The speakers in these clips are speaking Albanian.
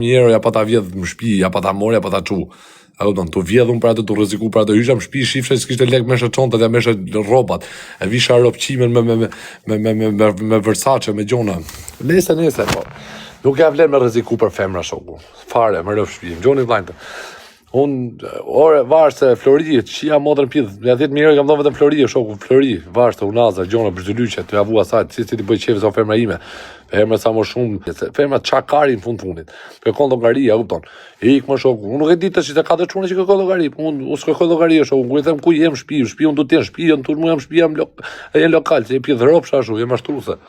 Njerë, ja pa ta vjedh në shtëpi, ja pa ta morë, ja pa ta çu. A do të vjedhun për atë të rreziku për atë hysha në shtëpi, shifsha se kishte lek mesha çontat, ja mesha rrobat. E visha ropçimen me Versace, me gjona. Nese po. Nuk ja vlen me rreziku për femra shoku. Fare, më rref shtëpi. Gjoni vllajtë. Ore varse Flori, çia modern pidh. Ja 10 mijë kam dhënë vetëm Flori, shoku, Flori, varse unaza, gjona brzdylyçe, të avu asaj, si ti bëj çeve sa femra ime. Femra sa më shumë, femra çakari në fundit. Kërkon llogari, a kupton? Ik më shoku. Unë nuk e di tash se ka të çunë që kërkon llogari, po unë s'kërkoj llogari shoku. Kur i them ku jem shtëpi, unë do të jem shtëpi, unë turmë jam shtëpi, jam lokal, se pidh rropsha ashtu, jam ashtruese.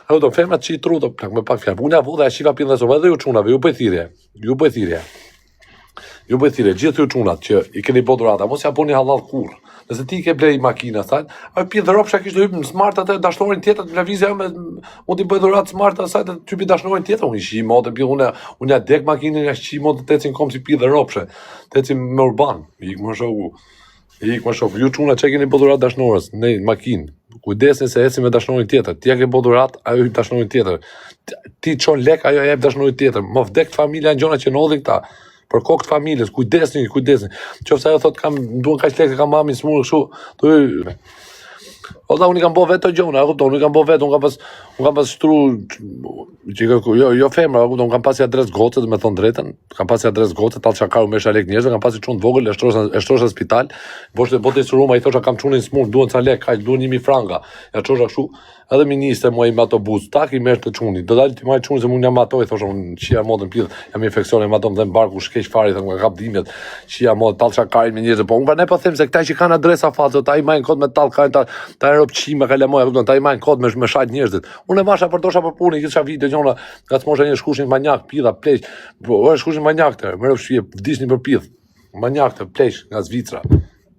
A do femra çi truto, me pak fjalë. Unë avu dhe shiva pidh zonë dhe ju çunave, ju bëj thirrje. Ju bëj thirrje gjithë ju çunat që i keni bë dhurata, mos ja bëni hallall kurr. Nëse ti ke blej makina, thaj, a pidh rropsha kish do hyp në smart atë dashnorin tjetër të lëvizja me mund të bëj dhuratë smart asaj të typi dashnorin tjetër, unë shi modë pidh unë ja dek makinën ja shi modë të ecin kom si pidh rropshe. Të ecin me urban, ik më shoku. Ju çuna çe keni bë dhuratë dashnorës në makinë. Kujdesni se ecin me dashnorin tjetër. Ti ja ke bë dhuratë, ajo hyp dashnorin tjetër. Ti çon lek, ajo jep dashnorin tjetër. Mos vdek familja në gjona që ndodhin këta. Për kokë të familjes, kujdesni. Qofse ajo thot kam duan kaq lekë kam mamin smur kështu, Olla unë kam bë vetë gjona, e kupton, unë kam bë vetë, unë kam pas shtru jo femra, e kupton, unë kam pasi adres gocët, me thon drejtën, kam pasi adres gocët, tall çakaru me shalek njerëz, kam pasi çun vogël, e shtrosha spital, bote suruma, i thosha kam çunin smur, duan ca lek, kaq duan 1000 franga. Ja çosha kështu, edhe ministre mua i me autobus, tak i merr të çuni. Do dalë ti më çuni se unë jam ato, i thosha unë çia modën pidh, jam infeksione me ato në barku shkeq fare, thon nga kap dimjet, çia mod tall çakarin me njerëz, po unë ne po them se këta që kanë adresa fazot, ai majn kod me tall kanë ta ropçime ka lëmoj, kupton, ta i majn kod me shajt njerëzit. Unë vasha përdosha për punë, kisha video gjona, ngacmosha një shkushin manjak, pidha, pleq. Po shkushin manjak të, më rrofshi, vdisni për pidh. Manjak të, pleq nga Zvicra.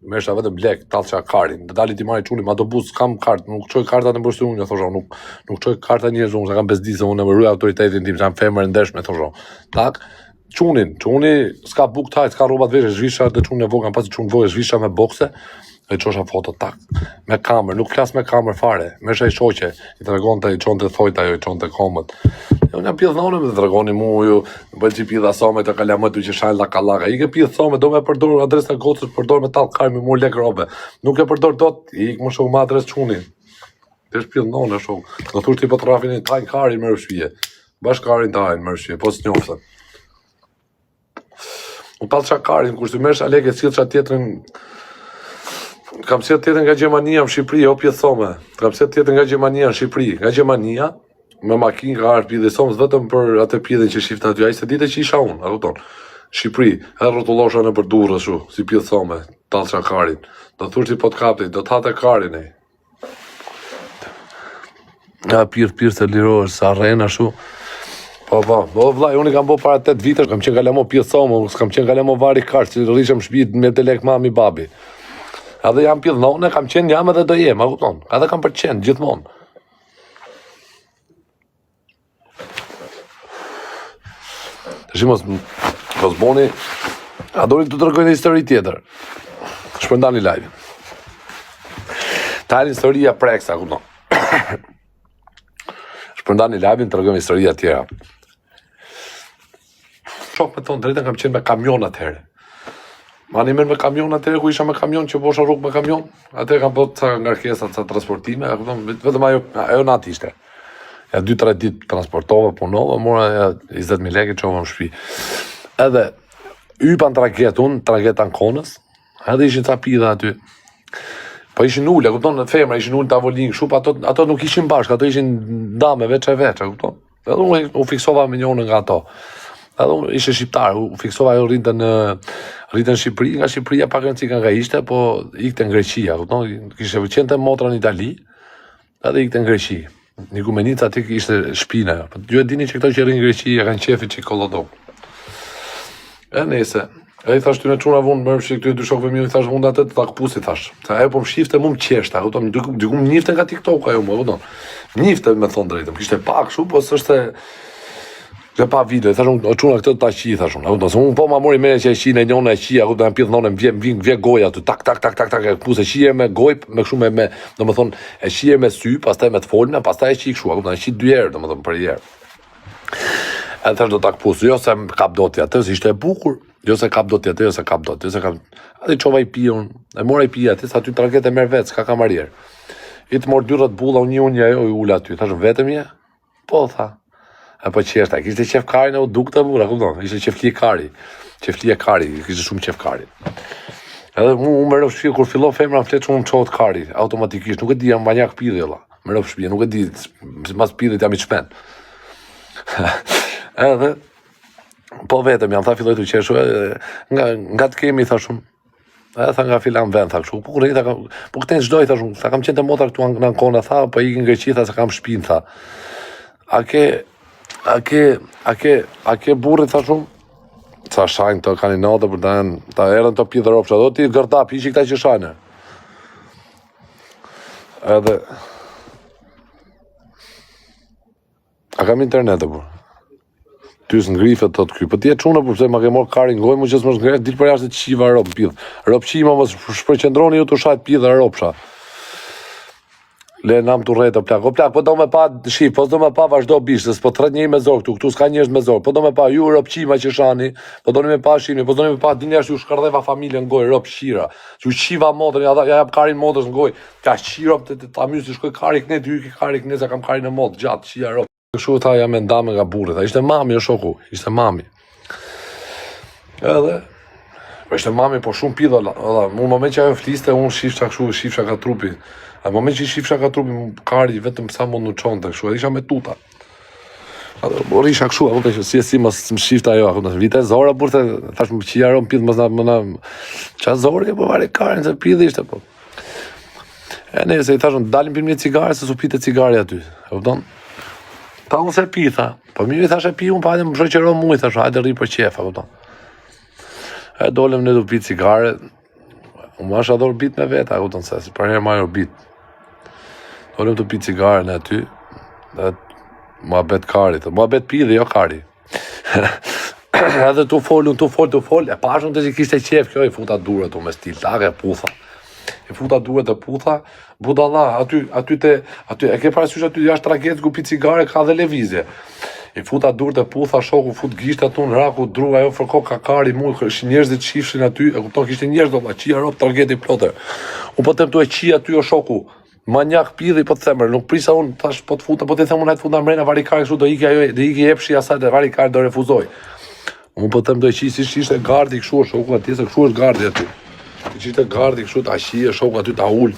Mesha vetëm blek, tallça karin. Do dali ti marrë çunim autobus, kam kartë, nuk çoj kartat në mbështyrë unë, thosha, nuk çoj karta njerëz unë, kam bezdisë unë me rry autoritetin tim, jam femër ndershme, thosha. Tak. Çuni s'ka buk taj, s'ka rroba të veshë, zhvisha të çunin e vogël, pasi çun vogël, zhvisha me bokse. E çosha foto tak, me kamer, nuk flas me kamer fare, mesha i shoqe, i tregonte, i çonte thojta, i çonte komët. Unë jam pidh nonë me tregoni mua ju, bëj ti pidha somë të kalamët që shajlla kallaka. I ke pidh somë, do me përdor adresa gocës, përdor me tall kar me mur lek robe. Nuk e përdor dot, ik më shoh me adres çunin. Tesh pidh nonë shoh. Do thosh ti po trafin e taj karin më rëshpije. Bashkarin tajin më rëshpije, po s'njofta. U tall çakarin kur ti mersh alege sillça tjetrën. Kam sjell tjetër nga Gjermania në Shqipëri, o pjesë thome. Kam sjell tjetër nga Gjermania në Shqipëri. Nga Gjermania, me makinë ka ardhur pjedhë thomës vetëm për atë pjedhën që shifte aty. Ai se ditë që isha unë, a kupton? Shqipëri, edhe rrotullosha në për durrë kështu, si pjedhë thome, tallça karin. Do thosh ti po të kapti, do të hate karin ai. Ja pirë se lirohesh sa rren ashtu. Po vllai, unë kam bërë para 8 vitesh, kam qenë kalamo pjedhë thomë, s'kam qenë kalamo vari kart, që rrishem në shtëpi me të lek mami babi. Edhe jam pidh nonë, kam qenë jam edhe do jem, a kupton? Edhe kam për qenë, gjithmonë. Tash mos boni, a doni të tregoj një histori tjetër. Shpërndani live. Ta historia preksa, kupton? Shpërndani live, të tregoj historia tjera. Shok me thonë drejtën, kam qenë me kamion atëherë. Mani merr me kamion atëherë ku isha me kamion që bosha rrugë me kamion. Atëherë kam bërë ca ngarkesa, ca transportime, vetëm ajo natë ishte. Ja 2-3 ditë transportova, punova, mora 20.000 lekë çova në shtëpi. Edhe hypa në trageta në Konës, edhe ishin ca pidha aty. Po ishin ula, kupton, femra ishin ul tavolinë, kështu, ato nuk ishin bashkë, ato ishin dame veç, kupton. Edhe unë u fiksova me njërin nga ato. Edhe unë ishe shqiptar, u fiksova ajo rrinte në Shqipëri, nga Shqipëria pak rëndësi nga ishte, po ikte në Greqia, kupton, kishte qenë motra në Itali, edhe ikte në Greqi. Një kumenica aty ishte shpina, po ju e dini që këto që rrinë në Greqi ja kanë qefi që kollodok. E nese, e i thash ty në çuna vonë, më fshi këtu dy shokëve mi, i thash unë atë të takpusi thash. Sa ajo po më shifte më qeshta, kupton, diku më njifte nga TikTok ajo më, kupton. Njifte me thon drejtëm, kishte pak kështu, po s'është që pa video, thash unë çuna këtë ta qi thash unë. Unë po ma mori merë që e qi në njëna e qia, kupton, pidh nonë vje goja aty, tak puse qie me gojë, me kështu me domethënë e qie me sy, pastaj me të folme, pastaj e qi kështu, kupton, e qi 2 herë, domethënë për herë. Edhe thash do ta kpus, jo se kap doti atë, se ishte e bukur, jo se kap doti atë, jo se kap doti, jo se kap. Atë çova i piun, e mora i pija atë, sa aty traget e merr vet, s'ka kamarier. I të mor 2 bulla, unë ajo i ula aty. Thash vetëm je? Po tha. Apo qeshta, kishte qef karin e u dukte burra, kupton? Ishte qefli kari. Qefli e kari, kishte shumë qef kari. Edhe unë më rëf shpia, kur fillon femra në fletë, unë më qohet kari, automatikisht, nuk e di jam banjak pidhi, më rëf shpia, nuk e di, si mas pidhit jam i qpen. Edhe, po vetëm jam, tha filloj të qeshu, nga të kemi, tha shumë, edhe tha nga filan vend, tha kështu, po këtën çdoj, tha shumë, tha kam qenë të motra këtu në kona, tha, po ikin Greqi, tha se kam shpin, tha. A ke burrit, tha shumë, sa shajnë të kaninatë për ta erën të pidhë ropsha, do t'i gërdap, ishi këta që shajnë. Edhe... A kam internet e për? Ty s'ngrifet të t'ky, për ti e qunë përse ma ke morë karin ngoj, mu që s'më shngret, dilë për jashtë të qiva ropë pidhë. Ropë qima më shpërqendroni ju të shajtë pidhë ropsha. Le nam të rrejtë o plak, po do me pa shif, po do me pa vazhdo bishtës, po të rrët njëri me zorë këtu s'ka njështë me zorë, po do me pa ju ropqima që shani, po do me pa shimi, po do me pa dini ashtë ju shkardheva familje në goj, ropqira, që ju qiva motër, ja jap karin motës në goj, ka qira, ta mysë, shkoj kari këne, ty ki kari këne, sa kam karin e motë, gjatë, qia ropë. Kështu tha jam e ndame nga burri, tha, ishte mami o shoku, ishte mami. Edhe, ishte mami, po shumë pidha, në moment që ajo fliste, unë shifsha ka trupi. A moment që i shifsha ka trupi, kari vetëm sa mund në qonë të kështu, edhe isha me tuta. Risha kështu, ako të si më shifta ajo, ako të vite zora, burte, thash më qia ro më pidhë, më na... Qa zori, po vare karin, se pidhë ishte, po. E ne, se i thashën, dalim për një cigare, se su pite cigare aty, e vëton? Ta unë se pitha, po mirë i thash e pi unë, pa hajde më shoqero mu, i thash, hajde rri për qefa, e vëton? E dolem ne du pit cigare, unë ma shador bit me veta, e vëton, se për herë major bit. Dolem të pi cigare në aty, dhe ma bet kari, ma bet pi dhe jo kari. Edhe tu fol, e pashën të që kishte qef kjo, i futa durët u me stil, take putha. I futa durët e putha, budalla, aty, e ke parasysh aty jashtë traget ku pi cigare ka dhe levizje. I futa durët e putha, shoku fut gisht atu në raku, druga jo fërko ka kari mu, njerëzit qifshin aty, e kupton kishte njerëz do, qia rop trageti plote. Unë po tem tu e qia aty o shoku, manjak pidhi po të themër, nuk prisa unë tash po të futa, po të them unë hajtë futa mrena varikari kështu do iki epshi asaj dhe varikari do refuzoj. Unë po them do e qi si ishte gardi kështu o shoku atje, se kështu është gardi aty. Që ishte gardi kështu ta qie shoku aty ta ullë,